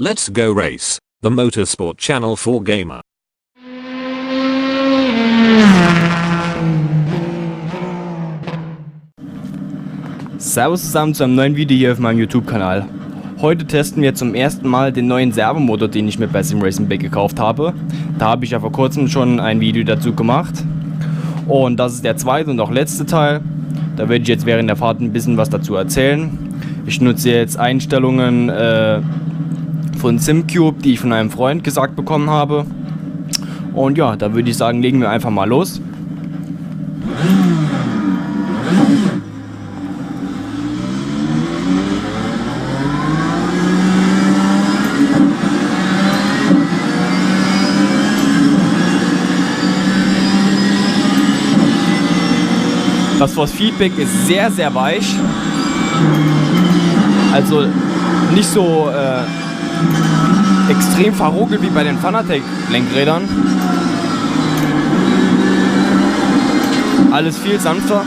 Let's go race, the motorsport channel for gamer. Servus zusammen zu einem neuen Video hier auf meinem YouTube-Kanal. Heute testen wir zum ersten Mal den neuen Servomotor, den ich mir bei SimRacingBay gekauft habe. Da habe ich ja vor kurzem schon ein Video dazu gemacht. Und das ist der zweite und auch letzte Teil. Da werde ich jetzt während der Fahrt ein bisschen was dazu erzählen. Ich nutze jetzt Einstellungen von SimCube, die ich von einem Freund gesagt bekommen habe. Und ja, da würde ich sagen, legen wir einfach mal los. Das Force Feedback ist sehr, sehr weich. Also nicht so extrem verruckelt wie bei den Fanatec Lenkrädern. Alles viel sanfter.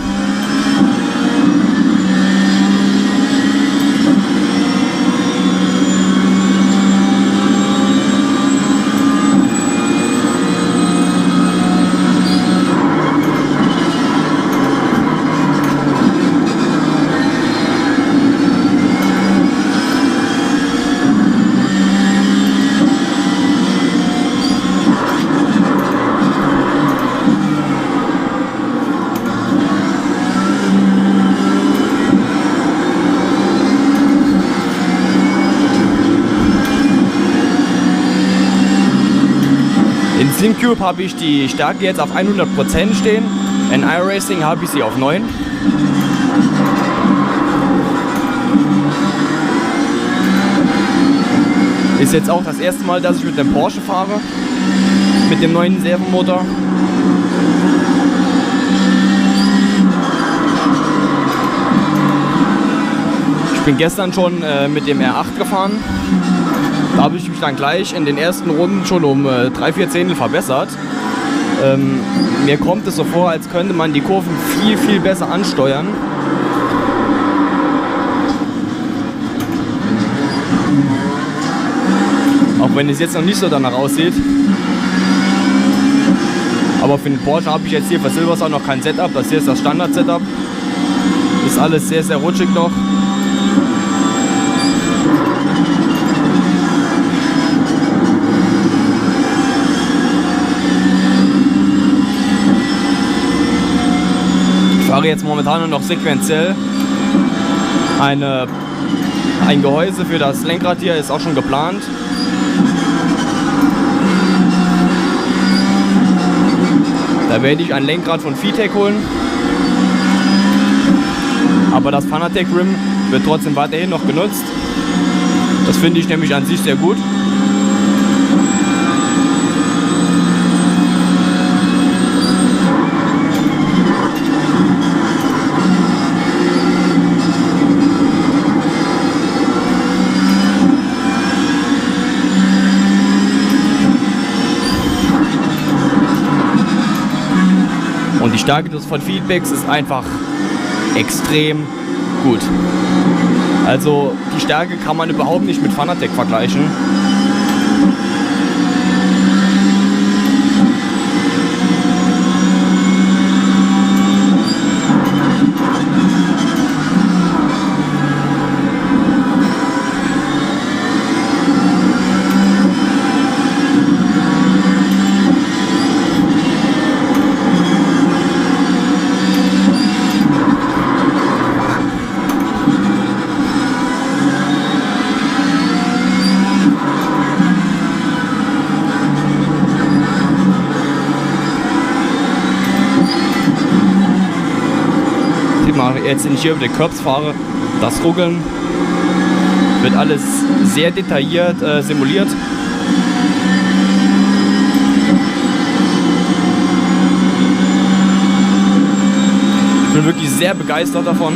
In SimCube habe ich die Stärke jetzt auf 100% stehen, in iRacing habe ich sie auf 9. Ist jetzt auch das erste Mal, dass ich mit dem Porsche fahre, mit dem neuen Servomotor. Ich bin gestern schon mit dem R8 gefahren. Da habe ich mich dann gleich in den ersten Runden schon um 3-4 Zehntel verbessert. Mir kommt es so vor, als könnte man die Kurven viel, viel besser ansteuern. Auch wenn es jetzt noch nicht so danach aussieht. Aber für den Porsche habe ich jetzt hier für Silverstone noch kein Setup. Das hier ist das Standard-Setup. Ist alles sehr, sehr rutschig noch. Ich fahre jetzt momentan nur noch sequenziell. Ein Gehäuse für das Lenkrad hier ist auch schon geplant. Da werde ich ein Lenkrad von VTech holen. Aber das Fanatec Rim wird trotzdem weiterhin noch genutzt. Das finde ich nämlich an sich sehr gut. Und die Stärke des Feedbacks ist einfach extrem gut. Also die Stärke kann man überhaupt nicht mit Fanatec vergleichen. Jetzt, wenn ich hier über den Curbs fahre, das Ruckeln wird alles sehr detailliert simuliert. Ich bin wirklich sehr begeistert davon.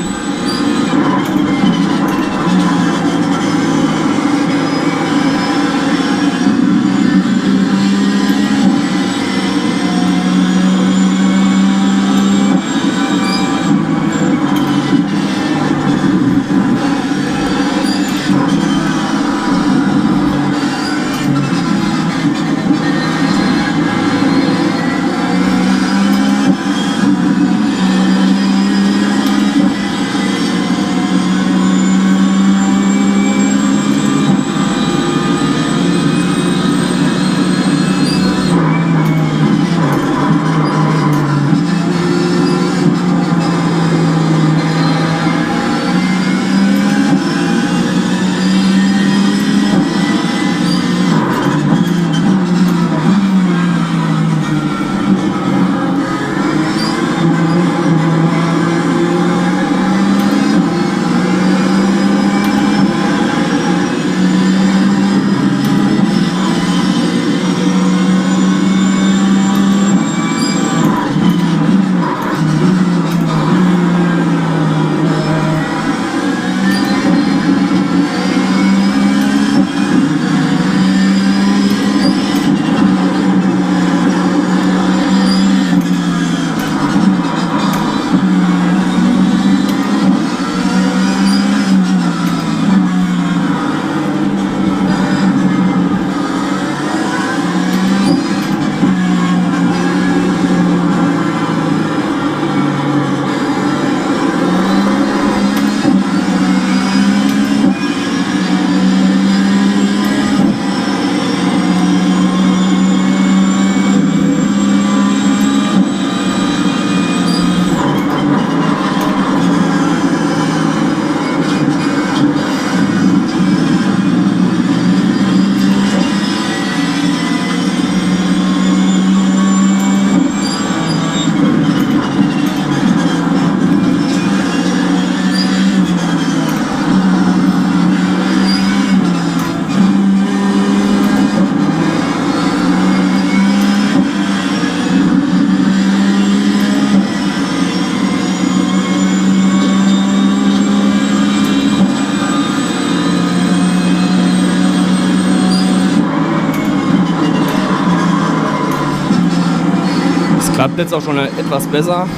Klappt jetzt auch schon etwas besser,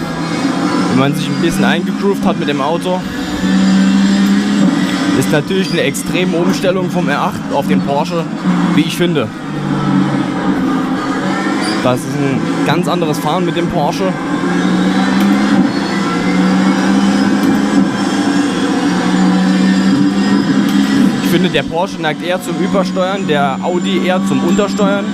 wenn man sich ein bisschen eingegroovt hat mit dem Auto. Ist natürlich eine extreme Umstellung vom R8 auf den Porsche, wie ich finde. Das ist ein ganz anderes Fahren mit dem Porsche. Ich finde, der Porsche neigt eher zum Übersteuern, der Audi eher zum Untersteuern.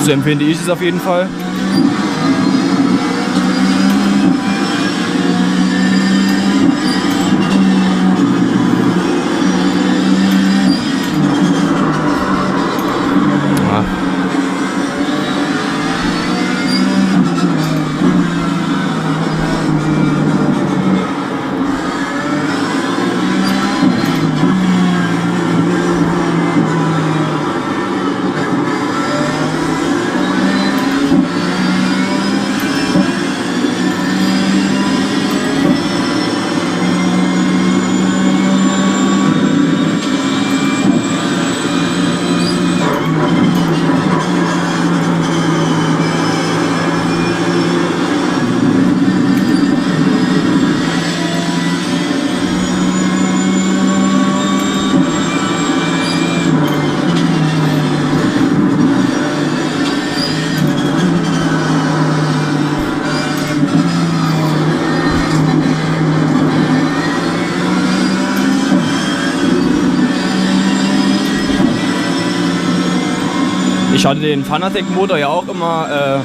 So empfinde ich es auf jeden Fall. Ich hatte den Fanatec-Motor ja auch immer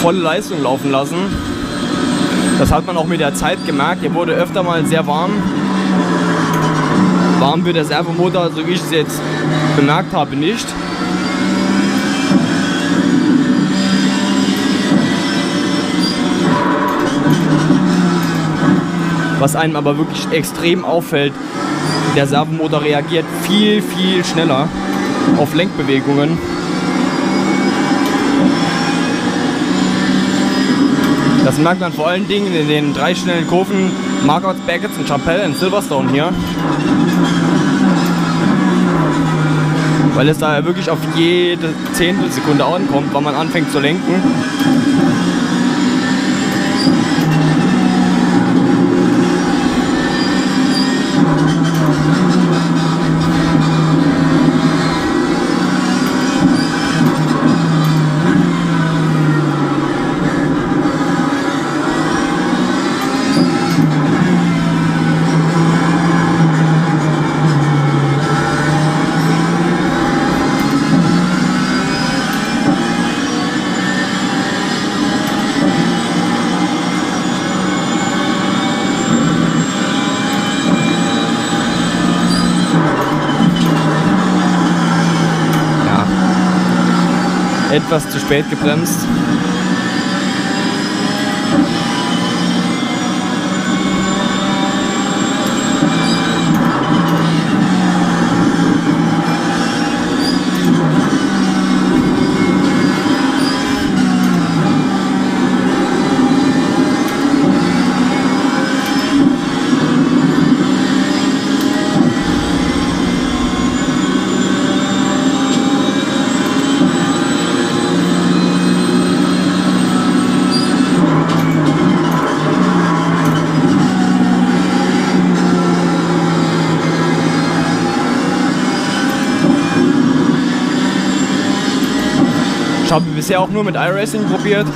volle Leistung laufen lassen. Das hat man auch mit der Zeit gemerkt. Der wurde öfter mal sehr warm. Warm wird der Servomotor, so wie ich es jetzt bemerkt habe, nicht. Was einem aber wirklich extrem auffällt, der Servomotor reagiert viel, viel schneller auf Lenkbewegungen. Das merkt man vor allen Dingen in den 3 schnellen Kurven Marquardt, Beckett und Chapelle in Silverstone hier. Weil es da wirklich auf jede Zehntelsekunde ankommt, wann man anfängt zu lenken. Etwas zu spät gebremst. Ich habe bisher auch nur mit iRacing probiert.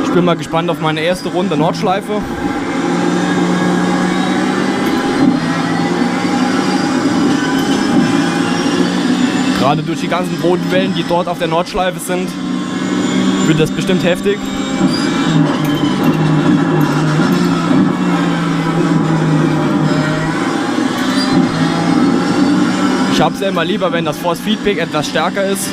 Ich bin mal gespannt auf meine erste Runde Nordschleife. Gerade durch die ganzen Bodenwellen, die dort auf der Nordschleife sind, wird das bestimmt heftig. Ich habe es ja immer lieber, wenn das Force Feedback etwas stärker ist.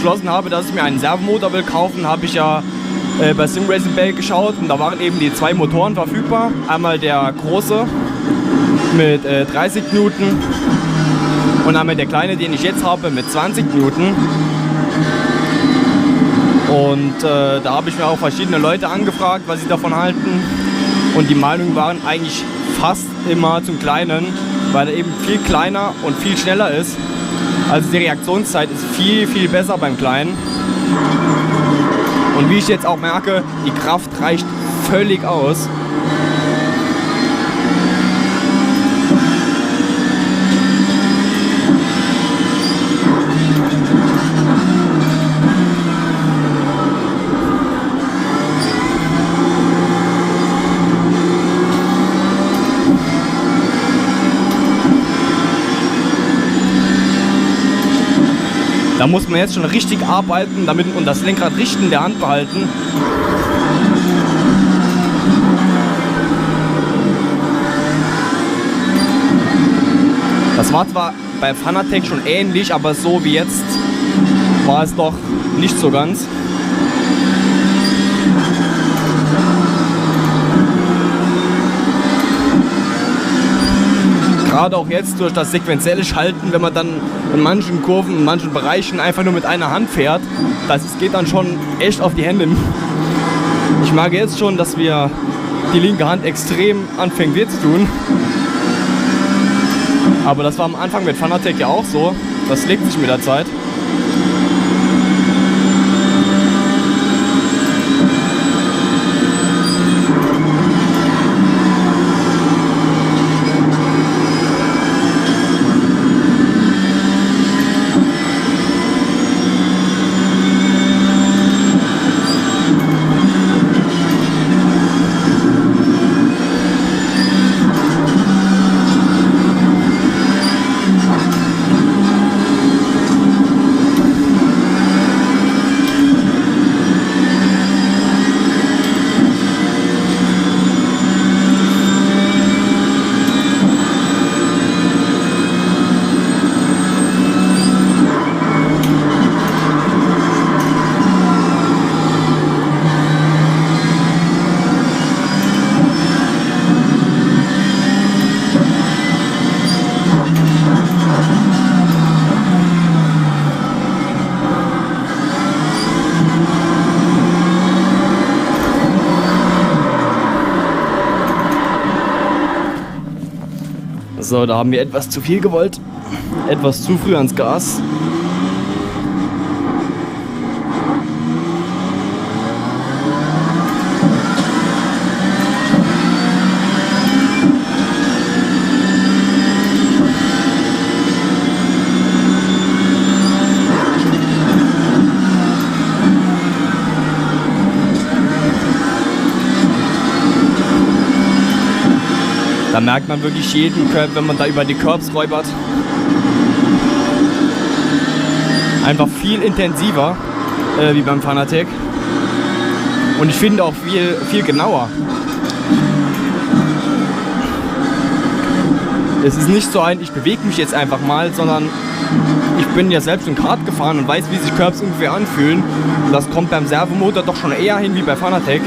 beschlossen habe, dass ich mir einen Servomotor will kaufen, habe ich ja bei SimRacing Bay geschaut und da waren eben die 2 Motoren verfügbar. Einmal der große mit 30 Newton und einmal der kleine, den ich jetzt habe, mit 20 Newton. Und da habe ich mir auch verschiedene Leute angefragt, was sie davon halten. Und die Meinungen waren eigentlich fast immer zum Kleinen, weil er eben viel kleiner und viel schneller ist. Also die Reaktionszeit ist viel, viel besser beim Kleinen. Und wie ich jetzt auch merke, die Kraft reicht völlig aus. Da muss man jetzt schon richtig arbeiten und das Lenkrad richtig in der Hand behalten. Das war zwar bei Fanatec schon ähnlich, aber so wie jetzt war es doch nicht so ganz. Gerade auch jetzt durch das sequenzielle Schalten, wenn man dann in manchen Kurven, in manchen Bereichen einfach nur mit einer Hand fährt, das geht dann schon echt auf die Hände. Ich merke jetzt schon, dass mir die linke Hand extrem anfängt weh zu tun. Aber das war am Anfang mit Fanatec ja auch so. Das legt sich mit der Zeit. So, da haben wir etwas zu viel gewollt. Etwas zu früh ans Gas. Da merkt man wirklich jeden Curb, wenn man da über die Curbs räubert. Einfach viel intensiver wie beim Fanatec. Und ich finde auch viel genauer. Es ist nicht so ein, ich bewege mich jetzt einfach mal, sondern ich bin ja selbst im Kart gefahren und weiß, wie sich Curbs ungefähr anfühlen. Und das kommt beim Servomotor doch schon eher hin wie bei Fanatec.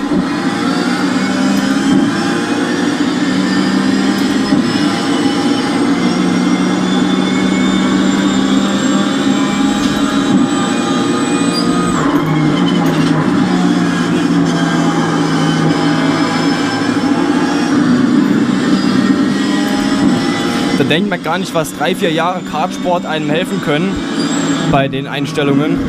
Da denkt man gar nicht, was 3-4 Jahre Kartsport einem helfen können bei den Einstellungen.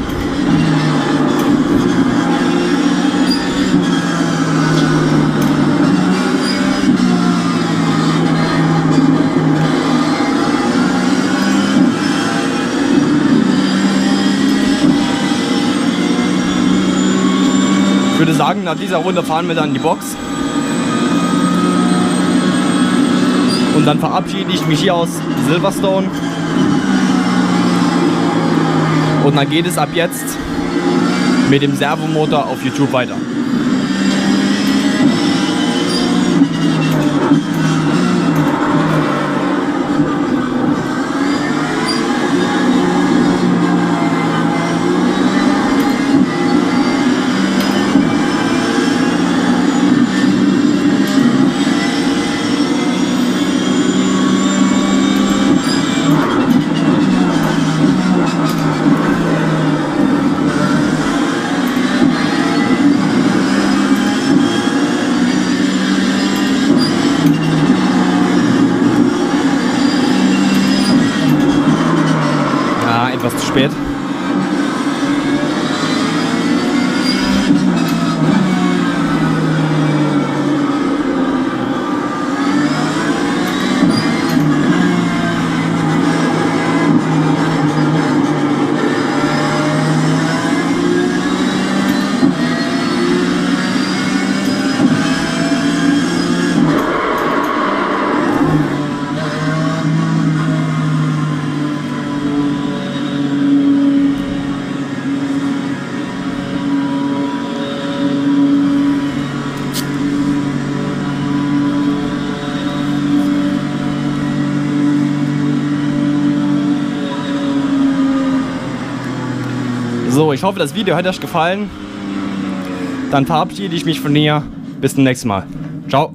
Ich würde sagen, nach dieser Runde fahren wir dann in die Box. Und dann verabschiede ich mich hier aus Silverstone. Und dann geht es ab jetzt mit dem Servomotor auf YouTube weiter. spät. So, ich hoffe, das Video hat euch gefallen. Dann verabschiede ich mich von dir. Bis zum nächsten Mal. Ciao.